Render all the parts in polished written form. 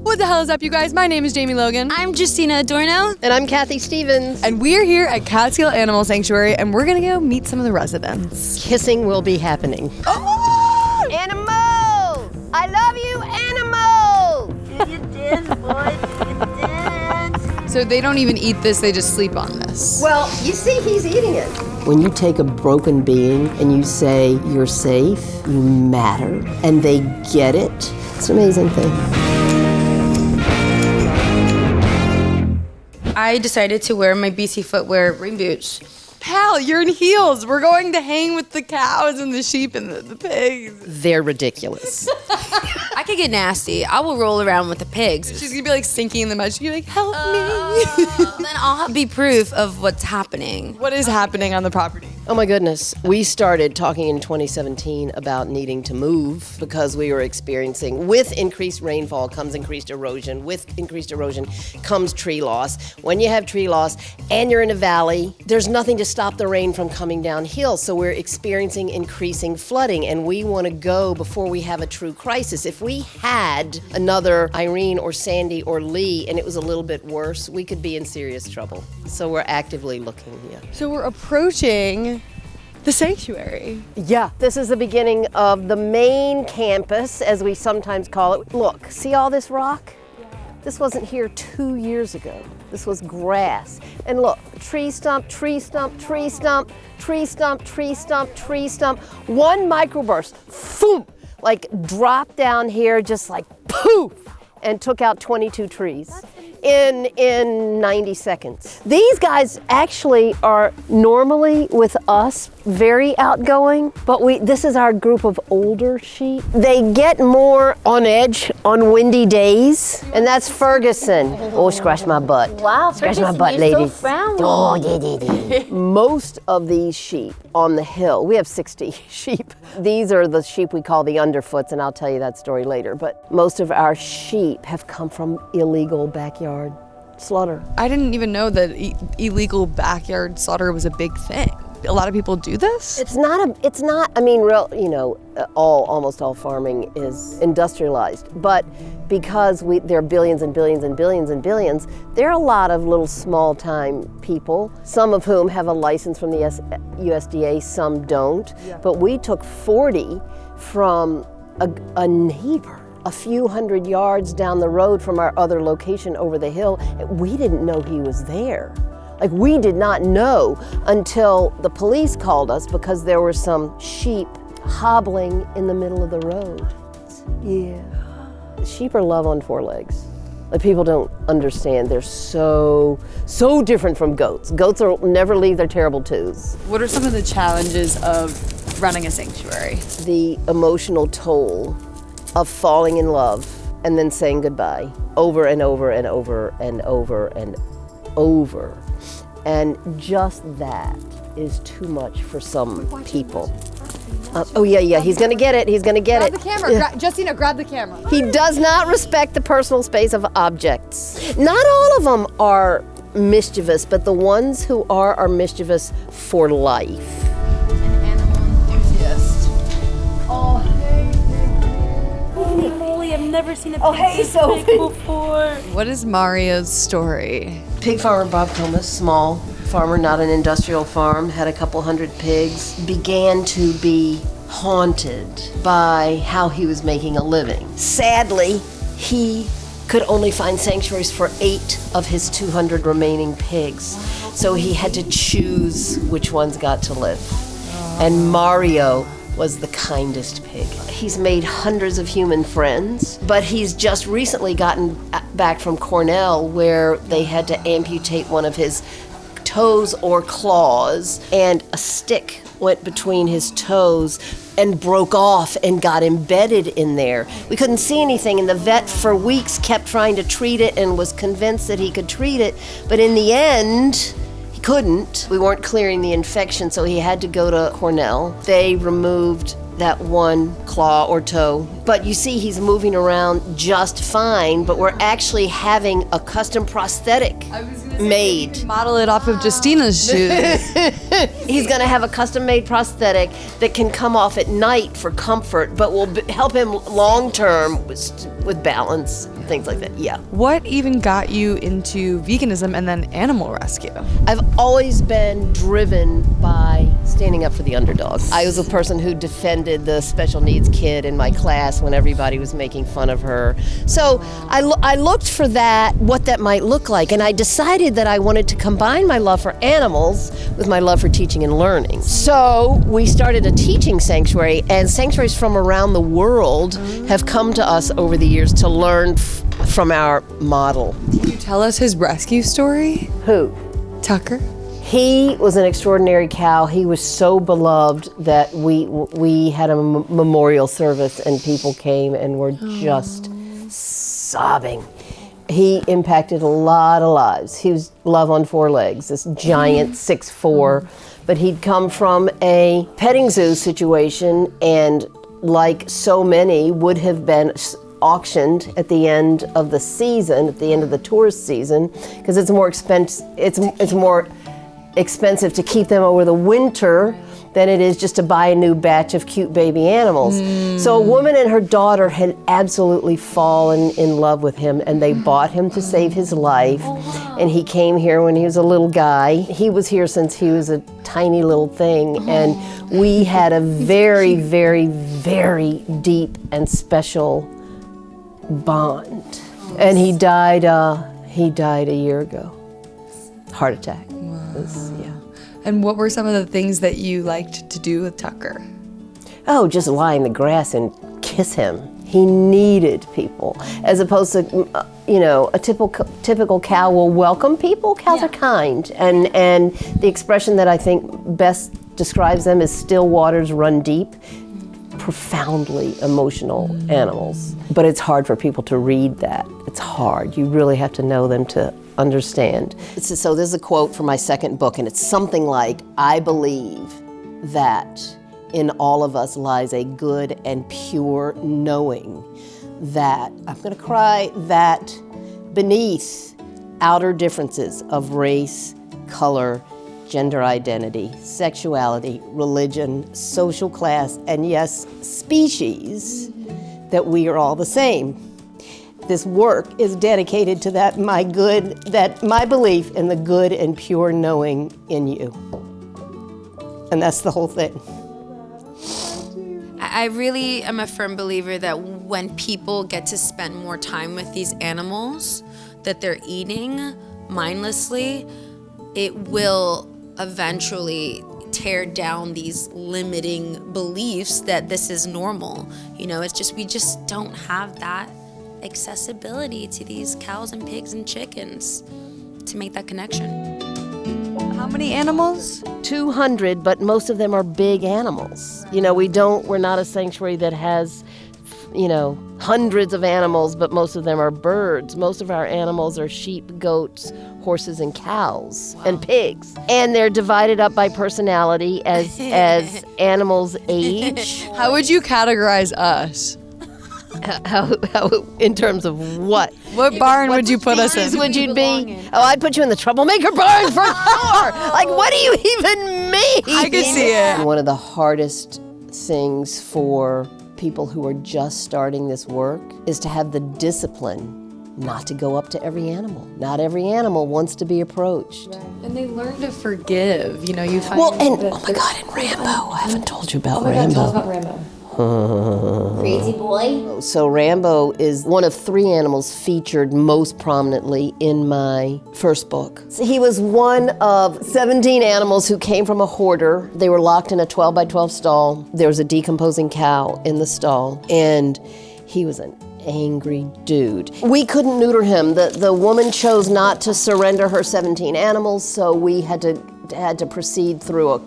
What the hell is up, you guys? My name is Jamie Logan. I'm Justina Adorno. And I'm Kathy Stevens. And we're here at Catskill Animal Sanctuary, and we're gonna go meet some of the residents. Kissing will be happening. Oh! Animals! I love you, animals! Do you dance, boy? Do you dance? So they don't even eat this, they just sleep on this. Well, you see, he's eating it. When you take a broken being and you say, you're safe, you matter, and they get it, it's an amazing thing. I decided to wear my BC footwear rain boots. Pal, you're in heels. We're going to hang with the cows and the sheep and the pigs. They're ridiculous. I could get nasty. I will roll around with the pigs. She's gonna be like sinking in the mud. She's gonna be like, help me. Then I'll be proof of what's happening. What is happening on the property? Oh my goodness. We started talking in 2017 about needing to move because we were experiencing, with increased rainfall comes increased erosion. With increased erosion comes tree loss. When you have tree loss and you're in a valley, there's nothing to stop the rain from coming downhill. So we're experiencing increasing flooding, and we want to go before we have a true crisis. If we had another Irene or Sandy or Lee and it was a little bit worse, we could be in serious trouble. So we're actively looking here. So we're approaching the sanctuary. Yeah, this is the beginning of the main campus, as we sometimes call it. Look, see all this rock? This wasn't here 2 years ago. This was grass. And look, tree stump, tree stump, tree stump, tree stump, tree stump, tree stump. One microburst, boom, like dropped down here, just like poof, and took out 22 trees in 90 seconds. These guys actually are normally with us very outgoing, but this is our group of older sheep. They get more on edge on windy days, and that's Ferguson. Oh, scratch my butt. Wow, Scratch my Ferguson, butt, you're ladies. so friendly. Oh, yeah. Most of these sheep on the hill, we have 60 sheep. These are the sheep we call the underfoots, and I'll tell you that story later. But most of our sheep have come from illegal backyard slaughter. I didn't even know that illegal backyard slaughter was a big thing. A lot of people do this? It's not, almost all farming is industrialized, but because there are billions and billions and billions and billions, there are a lot of little small-time people, some of whom have a license from the USDA, some don't. Yeah. But we took 40 from a neighbor a few hundred yards down the road from our other location over the hill. We didn't know he was there. Like, we did not know until the police called us because there were some sheep hobbling in the middle of the road. Yeah. Sheep are love on four legs. Like, people don't understand. They're so different from goats. Goats will never leave their terrible twos. What are some of the challenges of running a sanctuary? The emotional toll of falling in love and then saying goodbye over and over and over and over and over. And just that is too much for some people. He's gonna get it, Grab the camera, Justina, grab the camera. He does not respect the personal space of objects. Not all of them are mischievous, but the ones who are mischievous for life. An animal enthusiast. Oh, Holy, I've never seen a pig so big before. What is Mario's story? Pig farmer Bob Comas, small farmer, not an industrial farm, had a couple hundred pigs, began to be haunted by how he was making a living. Sadly, he could only find sanctuaries for 8 of his 200 remaining pigs. So he had to choose which ones got to live. And Mario was the kindest pig. He's made hundreds of human friends, but he's just recently gotten back from Cornell where they had to amputate one of his toes or claws, and a stick went between his toes and broke off and got embedded in there. We couldn't see anything, and the vet for weeks kept trying to treat it and was convinced that he could treat it, but in the end, he couldn't. We weren't clearing the infection, so he had to go to Cornell. They removed that one claw or toe. But you see, he's moving around just fine, but we're actually having a custom prosthetic made. Model it off of Justina's shoes. He's gonna have a custom-made prosthetic that can come off at night for comfort, but will help him long-term with balance. things like that. Yeah. What even got you into veganism and then animal rescue? I've always been driven by standing up for the underdog. I was a person who defended the special needs kid in my class when everybody was making fun of her. So I looked for that, what that might look like, and I decided that I wanted to combine my love for animals with my love for teaching and learning. So we started a teaching sanctuary, and sanctuaries from around the world have come to us over the years to learn from our model. Can you tell us his rescue story? Who? Tucker? He was an extraordinary cow. He was so beloved that we had a memorial service and people came and were just sobbing. He impacted a lot of lives. He was love on four legs, this giant 6'4", but he'd come from a petting zoo situation and like so many would have been auctioned at the end of the season, at the end of the tourist season, because it's more expensive to keep them over the winter than it is just to buy a new batch of cute baby animals. So a woman and her daughter had absolutely fallen in love with him, and they bought him to save his life. And he came here when he was a little guy. He was here since he was a tiny little thing, and we had a very, very, very deep and special bond. And he died a year ago. Heart attack. Yeah. And what were some of the things that you liked to do with Tucker? Oh, just lie in the grass and kiss him. He needed people, as opposed to, a typical cow will welcome people. Cows are kind, and the expression that I think best describes them is still waters run deep. Profoundly emotional animals. But it's hard for people to read that. It's hard. You really have to know them to understand. So this is a quote from my second book, and it's something like, I believe that in all of us lies a good and pure knowing that, I'm gonna cry, that beneath outer differences of race, color, gender identity, sexuality, religion, social class, and yes, species, that we are all the same. This work is dedicated to my belief in the good and pure knowing in you. And that's the whole thing. I really am a firm believer that when people get to spend more time with these animals that they're eating mindlessly, it will eventually tear down these limiting beliefs that this is normal. It's just, we just don't have that accessibility to these cows and pigs and chickens to make that connection. How many animals? 200, but most of them are big animals. We're not a sanctuary that has, hundreds of animals, but most of them are birds. Most of our animals are sheep, goats, horses, and cows, and pigs. And they're divided up by personality as animals age. How would you categorize us? How in terms of what? What barn would you put us in? Would you be? Oh, I'd put you in the troublemaker barn for sure. Like, what do you even mean? I could see it. One of the hardest things for people who are just starting this work is to have the discipline not to go up to every animal. Not every animal wants to be approached. Right. And they learn to forgive. You find. Well, and oh my God, and Rambo. I haven't told you about Rambo. Tell us about Rambo. Crazy boy. So Rambo is one of 3 animals featured most prominently in my first book. So he was one of 17 animals who came from a hoarder. They were locked in a 12 by 12 stall. There was a decomposing cow in the stall, and he was an angry dude. We couldn't neuter him. The woman chose not to surrender her 17 animals, so we had to proceed through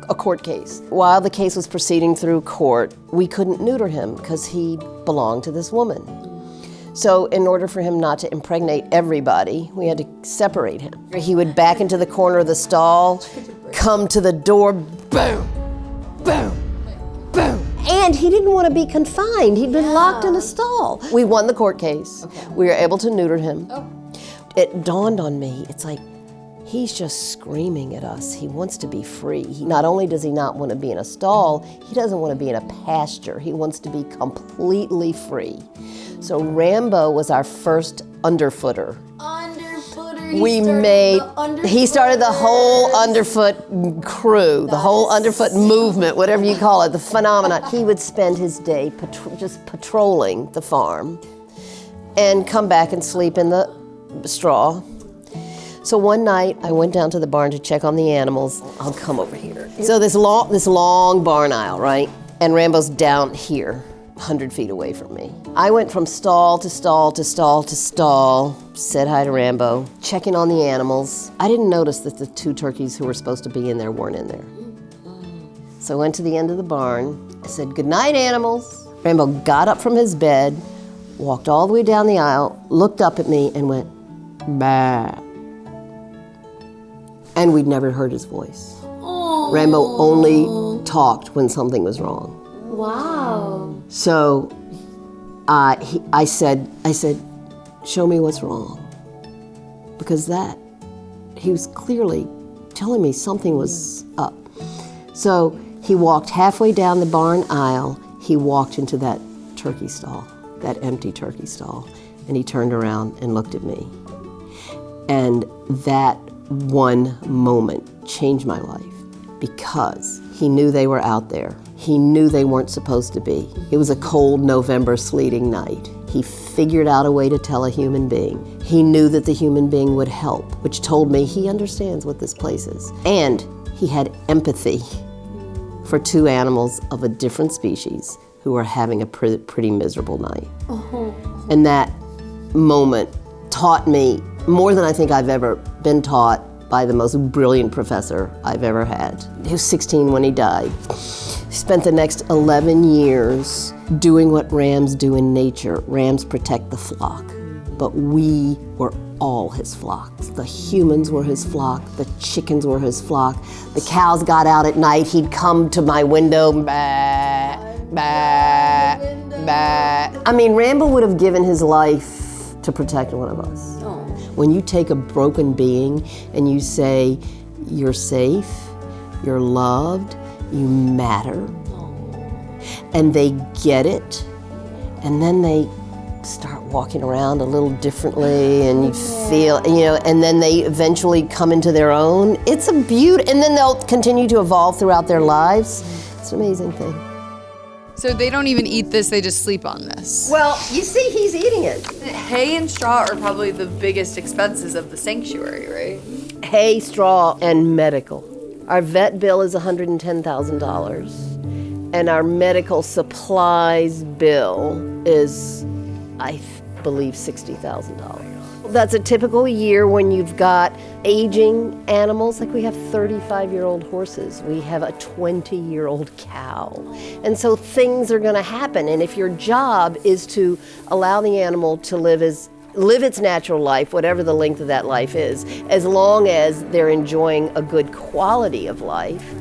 a court case. While the case was proceeding through court, we couldn't neuter him because he belonged to this woman. So in order for him not to impregnate everybody, we had to separate him. He would back into the corner of the stall, come to the door, boom, boom, boom. And he didn't want to be confined. He'd been locked in a stall. We won the court case. Okay. We were able to neuter him. Oh. It dawned on me, it's like, He's just screaming at us. He wants to be free. Not only does he not want to be in a stall, he doesn't want to be in a pasture. He wants to be completely free. So Rambo was our first underfooter. He started the whole underfoot crew, the whole underfoot movement, whatever you call it, the phenomenon. He would spend his day just patrolling the farm and come back and sleep in the straw. So one night I went down to the barn to check on the animals. I'll come over here. So this long barn aisle, right? And Rambo's down here, 100 feet away from me. I went from stall to stall to stall to stall, said hi to Rambo, checking on the animals. I didn't notice that the 2 turkeys who were supposed to be in there weren't in there. So I went to the end of the barn. I said, "Good night, animals." Rambo got up from his bed, walked all the way down the aisle, looked up at me and went, "Bah." And we'd never heard his voice. Aww. Rambo only talked when something was wrong. Wow. So I said, "Show me what's wrong." Because he was clearly telling me something was up. So he walked halfway down the barn aisle, he walked into that turkey stall, that empty turkey stall, and he turned around and looked at me. And that one moment changed my life because he knew they were out there. He knew they weren't supposed to be. It was a cold November sleeting night. He figured out a way to tell a human being. He knew that the human being would help, which told me he understands what this place is. And he had empathy for 2 animals of a different species who were having a pretty miserable night. Uh-huh. And that moment taught me more than I think I've ever been taught by the most brilliant professor I've ever had. He was 16 when he died. He spent the next 11 years doing what rams do in nature. Rams protect the flock, but we were all his flock. The humans were his flock, the chickens were his flock. The cows got out at night, he'd come to my window, bah, bah, bah. I mean, Rambo would have given his life to protect one of us. When you take a broken being and you say, "You're safe, you're loved, you matter," and they get it, and then they start walking around a little differently, and you feel, and then they eventually come into their own. It's a beauty, and then they'll continue to evolve throughout their lives. It's an amazing thing. So they don't even eat this, they just sleep on this. Well, you see, he's eating it. Hay and straw are probably the biggest expenses of the sanctuary, right? Hay, straw, and medical. Our vet bill is $110,000, and our medical supplies bill is, I believe, $60,000. That's a typical year when you've got aging animals. Like we have 35-year-old horses. We have a 20-year-old cow. And so things are going to happen. And if your job is to allow the animal to live its natural life, whatever the length of that life is, as long as they're enjoying a good quality of life,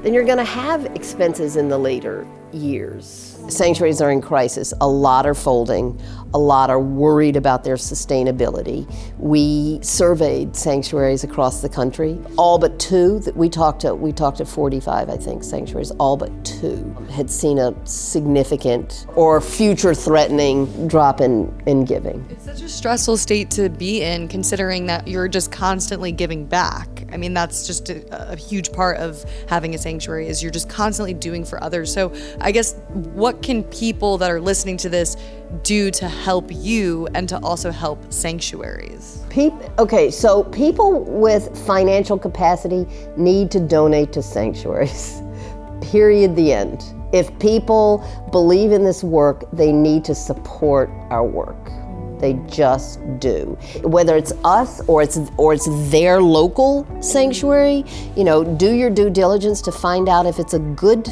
then you're going to have expenses in the later years. Sanctuaries are in crisis. A lot are folding. A lot are worried about their sustainability. We surveyed sanctuaries across the country. All but 2 that we talked to 45, I think, sanctuaries. All but 2 had seen a significant or future-threatening drop in giving. It's such a stressful state to be in, considering that you're just constantly giving back. I mean, that's just a huge part of having a sanctuary, is you're just constantly doing for others. So I guess, what can people that are listening to this do to help you and to also help sanctuaries? Okay, so people with financial capacity need to donate to sanctuaries. Period, the end. If people believe in this work, they need to support our work. They just do. Whether it's us or it's their local sanctuary, do your due diligence to find out if it's a good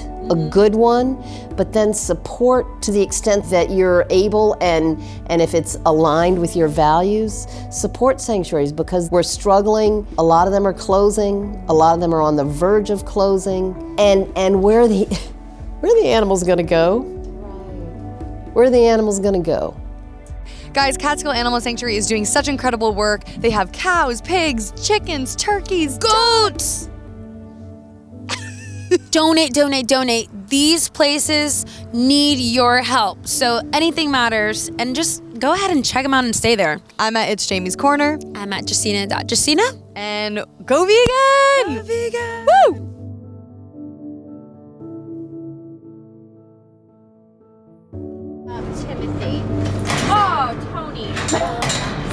one, but then support to the extent that you're able, and if it's aligned with your values, support sanctuaries, because we're struggling. A lot of them are closing. A lot of them are on the verge of closing. And where are the animals gonna go? Where are the animals gonna go? Guys, Catskill Animal Sanctuary is doing such incredible work. They have cows, pigs, chickens, turkeys, Goats! Donate. These places need your help. So anything matters. And just go ahead and check them out and stay there. I'm at It's Jamie's Corner. I'm at Justina. And go vegan! Go vegan! Woo! Timothy. Oh, Tony.